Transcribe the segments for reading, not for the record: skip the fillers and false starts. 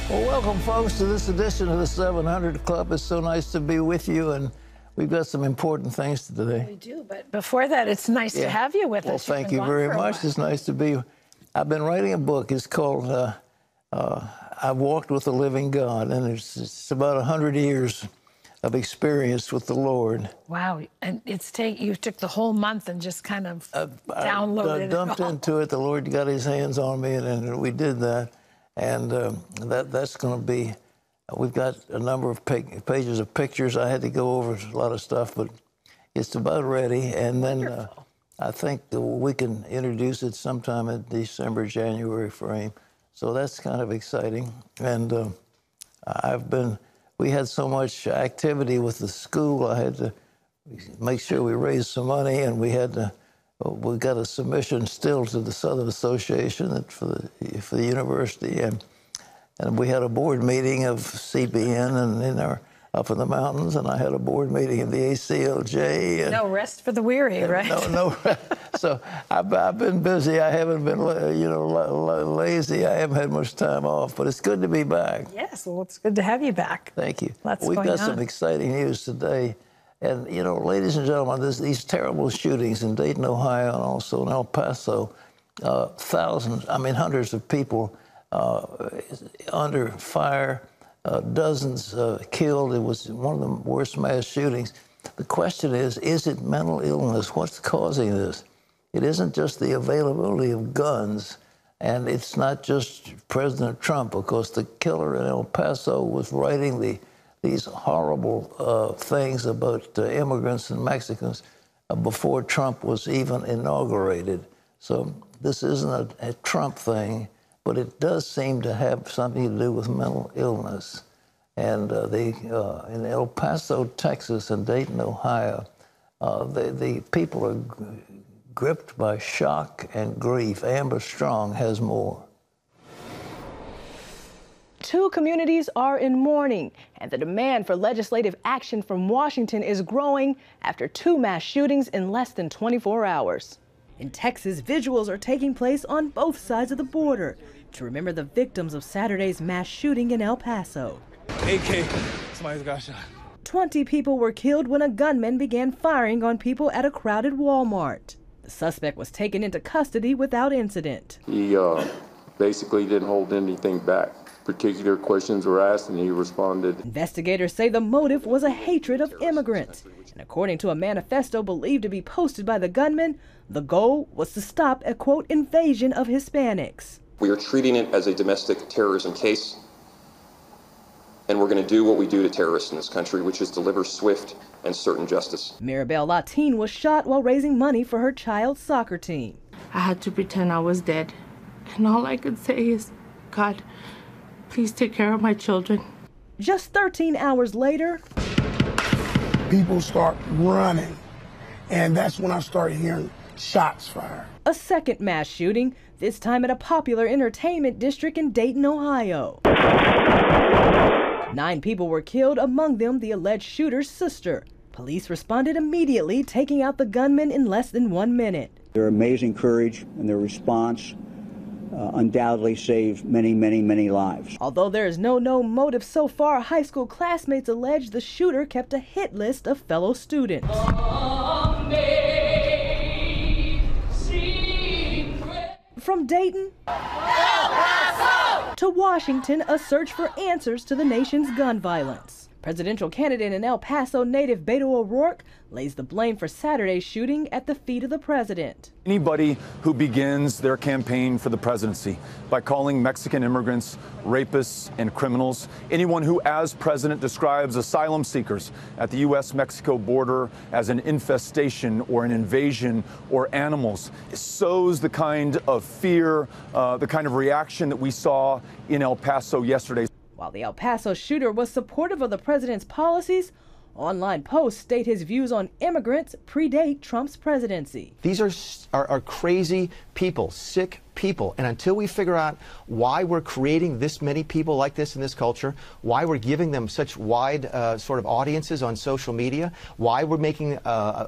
Well, welcome, folks, to this edition of the 700 Club. It's so nice to be with you, and we've got some important things today. We do, but before that, it's nice to have you with us. Well, thank you very much. It's nice to be. I've been writing a book. It's called I've Walked with the Living God, and it's about 100 years of experience with the Lord. Wow, and you took the whole month and just kind of downloaded I dumped into it. The Lord got his hands on me, and we did that. And that's going to be, we've got a number of pages of pictures. I had to go over a lot of stuff, but it's about ready. And then I think that we can introduce it sometime in December, January frame. So that's kind of exciting. And we had so much activity with the school. I had to make sure we raised some money, and we got a submission still to the Southern Association for the university, and we had a board meeting of CBN and up in the mountains, and I had a board meeting of the ACLJ. And, no rest for the weary, right? No. So I've been busy. I haven't been, lazy. I haven't had much time off, but it's good to be back. Yes, well, it's good to have you back. Thank you. We've got some exciting news today. And, ladies and gentlemen, these terrible shootings in Dayton, Ohio, and also in El Paso, hundreds of people under fire, dozens killed. It was one of the worst mass shootings. The question is it mental illness? What's causing this? It isn't just the availability of guns, and it's not just President Trump, because the killer in El Paso was writing these horrible things about immigrants and Mexicans before Trump was even inaugurated. So this isn't a Trump thing, but it does seem to have something to do with mental illness. And in El Paso, Texas, and Dayton, Ohio, the people are gripped by shock and grief. Amber Strong has more. 2 communities are in mourning, and the demand for legislative action from Washington is growing after 2 mass shootings in less than 24 hours. In Texas, vigils are taking place on both sides of the border to remember the victims of Saturday's mass shooting in El Paso. AK, somebody's got shot. 20 people were killed when a gunman began firing on people at a crowded Walmart. The suspect was taken into custody without incident. He basically didn't hold anything back. Particular questions were asked, and he responded. Investigators say the motive was a hatred of immigrants. And according to a manifesto believed to be posted by the gunman, the goal was to stop a, quote, invasion of Hispanics. We are treating it as a domestic terrorism case, and we're going to do what we do to terrorists in this country, which is deliver swift and certain justice. Mirabel Latin was shot while raising money for her child's soccer team. I had to pretend I was dead, and all I could say is, God, please take care of my children. Just 13 hours later, people start running, and that's when I started hearing shots fired. A second mass shooting, this time at a popular entertainment district in Dayton, Ohio. 9 people were killed, among them the alleged shooter's sister. Police responded immediately, taking out the gunman in less than 1 minute. Their amazing courage and their response undoubtedly saved many, many, many lives. Although there is no known motive so far, high school classmates allege the shooter kept a hit list of fellow students. From Dayton to Washington, a search for answers to the nation's gun violence. Presidential candidate and El Paso native Beto O'Rourke lays the blame for Saturday's shooting at the feet of the president. Anybody who begins their campaign for the presidency by calling Mexican immigrants rapists and criminals, anyone who, as president, describes asylum seekers at the U.S.-Mexico border as an infestation or an invasion or animals, sows the kind of fear, the kind of reaction that we saw in El Paso yesterday. While the El Paso shooter was supportive of the president's policies, online posts state his views on immigrants predate Trump's presidency. These are crazy people, sick people. And until we figure out why we're creating this many people like this in this culture, why we're giving them such wide sort of audiences on social media, why we're making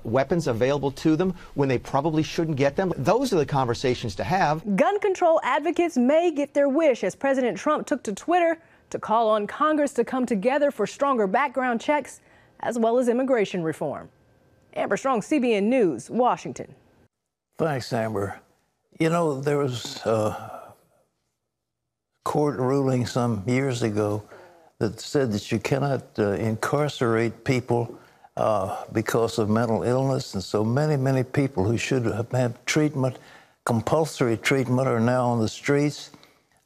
weapons available to them when they probably shouldn't get them, those are the conversations to have. Gun control advocates may get their wish as President Trump took to Twitter to call on Congress to come together for stronger background checks as well as immigration reform. Amber Strong, CBN News, Washington. Thanks, Amber. You know, there was a court ruling some years ago that said that you cannot incarcerate people because of mental illness. And so many people who should have had treatment, compulsory treatment, are now on the streets.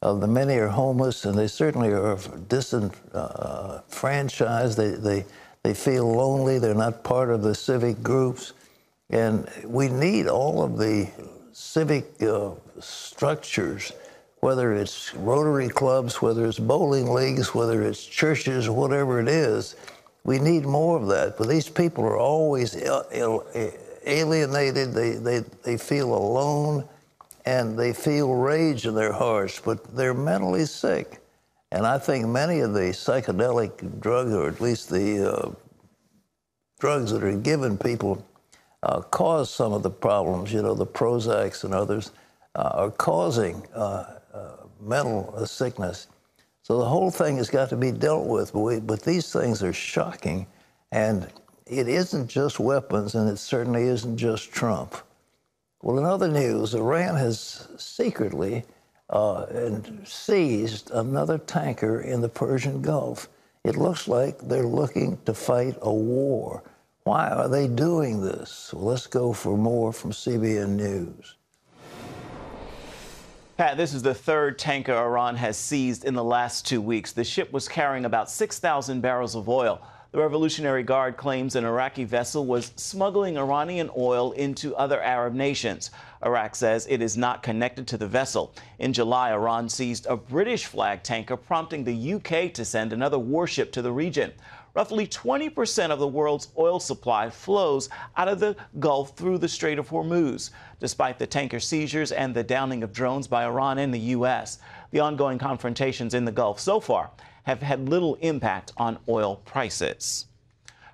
The many are homeless, and they certainly are disenfranchised. They feel lonely. They're not part of the civic groups. And we need all of the civic structures, whether it's Rotary clubs, whether it's bowling leagues, whether it's churches, whatever it is. We need more of that. But these people are always alienated. They feel alone, and they feel rage in their hearts, but they're mentally sick. And I think many of the psychedelic drugs, or at least the drugs that are given people, cause some of the problems. You know, the Prozacs and others are causing mental sickness. So the whole thing has got to be dealt with. But these things are shocking, and it isn't just weapons, and it certainly isn't just Trump. Well, in other news, Iran has secretly seized another tanker in the Persian Gulf. It looks like they're looking to fight a war. Why are they doing this? Well, let's go for more from CBN News. Pat, this is the third tanker Iran has seized in the last 2 weeks. The ship was carrying about 6,000 barrels of oil. The Revolutionary Guard claims an Iraqi vessel was smuggling Iranian oil into other Arab nations. Iraq says it is not connected to the vessel. In July, Iran seized a British flag tanker, prompting the UK to send another warship to the region. Roughly 20% of the world's oil supply flows out of the Gulf through the Strait of Hormuz. Despite the tanker seizures and the downing of drones by Iran and the U.S., the ongoing confrontations in the Gulf so far have had little impact on oil prices.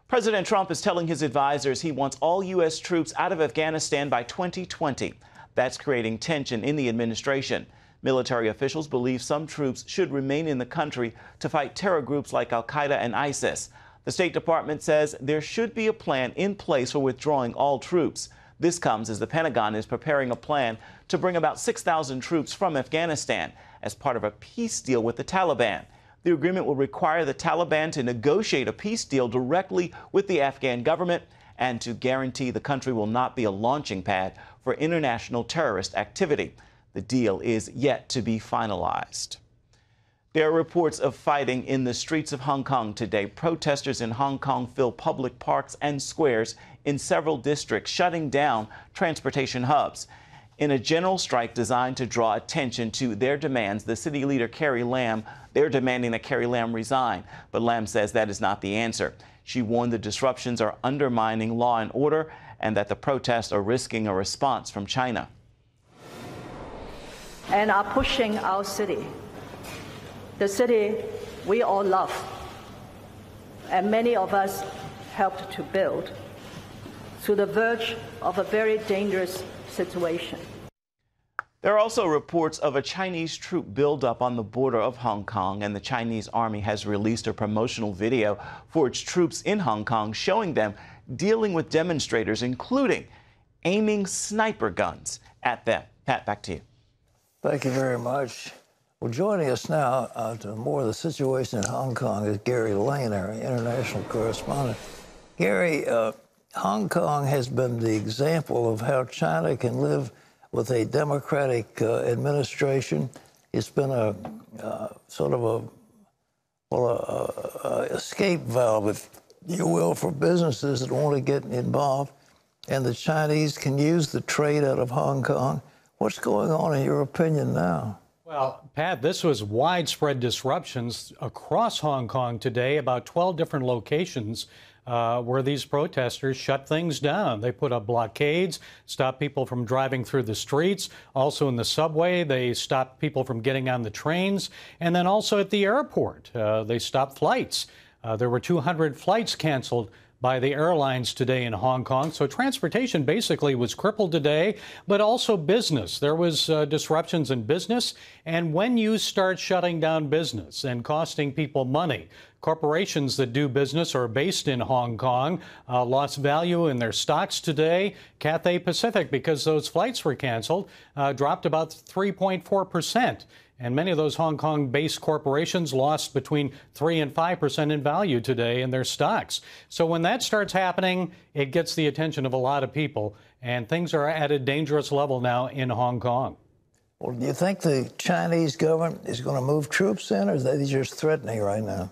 President Trump is telling his advisors he wants all U.S. troops out of Afghanistan by 2020. That's creating tension in the administration. Military officials believe some troops should remain in the country to fight terror groups like al-Qaeda and ISIS. The State Department says there should be a plan in place for withdrawing all troops. This comes as the Pentagon is preparing a plan to bring about 6,000 troops from Afghanistan as part of a peace deal with the Taliban. The agreement will require the Taliban to negotiate a peace deal directly with the Afghan government and to guarantee the country will not be a launching pad for international terrorist activity. The deal is yet to be finalized. There are reports of fighting in the streets of Hong Kong today. Protesters in Hong Kong fill public parks and squares in several districts, shutting down transportation hubs. In a general strike designed to draw attention to their demands, the city leader, Carrie Lam, they're demanding that Carrie Lam resign. But Lam says that is not the answer. She warned the disruptions are undermining law and order and that the protests are risking a response from China. And are pushing our city, the city we all love, and many of us helped to build, to the verge of a very dangerous situation. There are also reports of a Chinese troop buildup on the border of Hong Kong, and the Chinese army has released a promotional video for its troops in Hong Kong showing them dealing with demonstrators, including aiming sniper guns at them. Pat, back to you. Thank you very much. Well, joining us now to more of the situation in Hong Kong is Gary Lane, our international correspondent. Gary, Hong Kong has been the example of how China can live with a democratic administration. It's been a sort of a escape valve, if you will, for businesses that want to get involved. And the Chinese can use the trade out of Hong Kong. What's going on, in your opinion, now? Well, Pat, this was widespread disruptions across Hong Kong today, about 12 different locations where these protesters shut things down. They put up blockades, stopped people from driving through the streets. Also in the subway, they stopped people from getting on the trains. And then also at the airport, they stopped flights. There were 200 flights canceled by the airlines today in Hong Kong. So transportation basically was crippled today, but also business. There was disruptions in business. And when you start shutting down business and costing people money, corporations that do business or are based in Hong Kong lost value in their stocks today. Cathay Pacific, because those flights were canceled, dropped about 3.4%. And many of those Hong Kong-based corporations lost between 3 and 5% in value today in their stocks. So when that starts happening, it gets the attention of a lot of people. And things are at a dangerous level now in Hong Kong. Well, do you think the Chinese government is going to move troops in, or are they just threatening right now?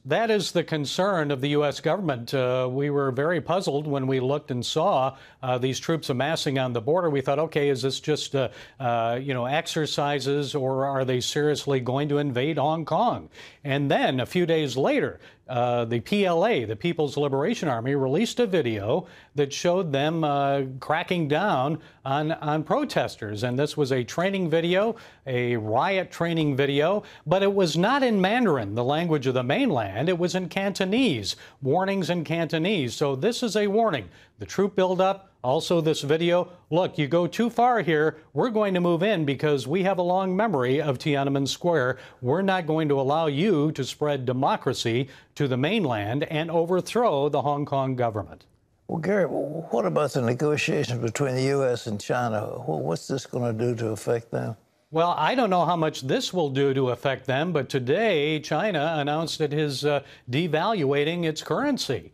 That is the concern of the U.S. government. We were very puzzled when we looked and saw these troops amassing on the border. We thought, okay, is this just exercises, or are they seriously going to invade Hong Kong? And then a few days later, the PLA, the People's Liberation Army, released a video that showed them cracking down on protesters. And this was a training video, a riot training video, but it was not in Mandarin, the language of the mainland. It was in Cantonese, warnings in Cantonese. So this is a warning. The troop buildup, also this video. Look, you go too far here, we're going to move in because we have a long memory of Tiananmen Square. We're not going to allow you to spread democracy to the mainland and overthrow the Hong Kong government. Well, Gary, what about the negotiations between the U.S. and China? What's this going to do to affect them? Well, I don't know how much this will do to affect them, but today China announced it is devaluating its currency.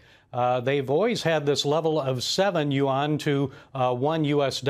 They've always had this level of 7 yuan to $1 US,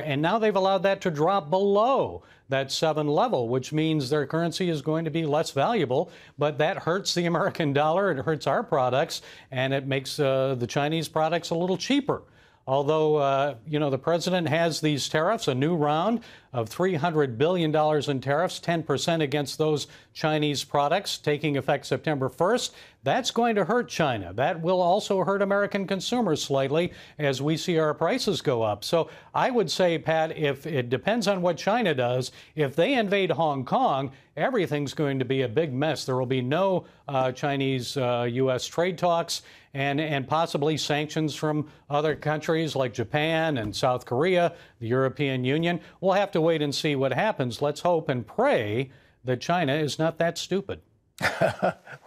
and now they've allowed that to drop below that 7 level, which means their currency is going to be less valuable. But that hurts the American dollar, it hurts our products, and it makes the Chinese products a little cheaper. Although, the president has these tariffs, a new round of $300 billion in tariffs, 10% against those Chinese products, taking effect September 1st. That's going to hurt China. That will also hurt American consumers slightly as we see our prices go up. So I would say, Pat, if it depends on what China does, if they invade Hong Kong, everything's going to be a big mess. There will be no Chinese-U.S. trade talks and possibly sanctions from other countries like Japan and South Korea, the European Union. We'll have to wait and see what happens. Let's hope and pray that China is not that stupid.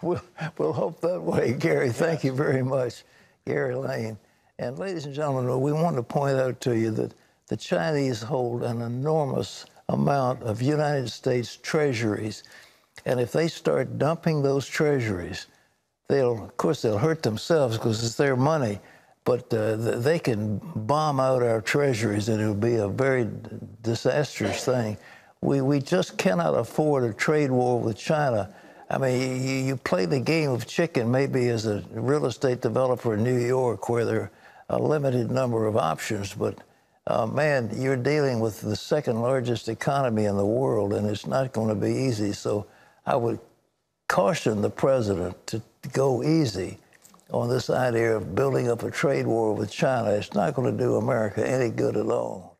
We'll hope that way, Gary. Thank you very much, Gary Lane. And ladies and gentlemen, we want to point out to you that the Chinese hold an enormous amount of United States treasuries. And if they start dumping those treasuries, of course, they'll hurt themselves because it's their money, but they can bomb out our treasuries and it'll be a very disastrous thing. We just cannot afford a trade war with China. I mean, you play the game of chicken maybe as a real estate developer in New York where there are a limited number of options, but man, you're dealing with the second largest economy in the world, and it's not going to be easy. So I would caution the president to go easy on this idea of building up a trade war with China. It's not going to do America any good at all.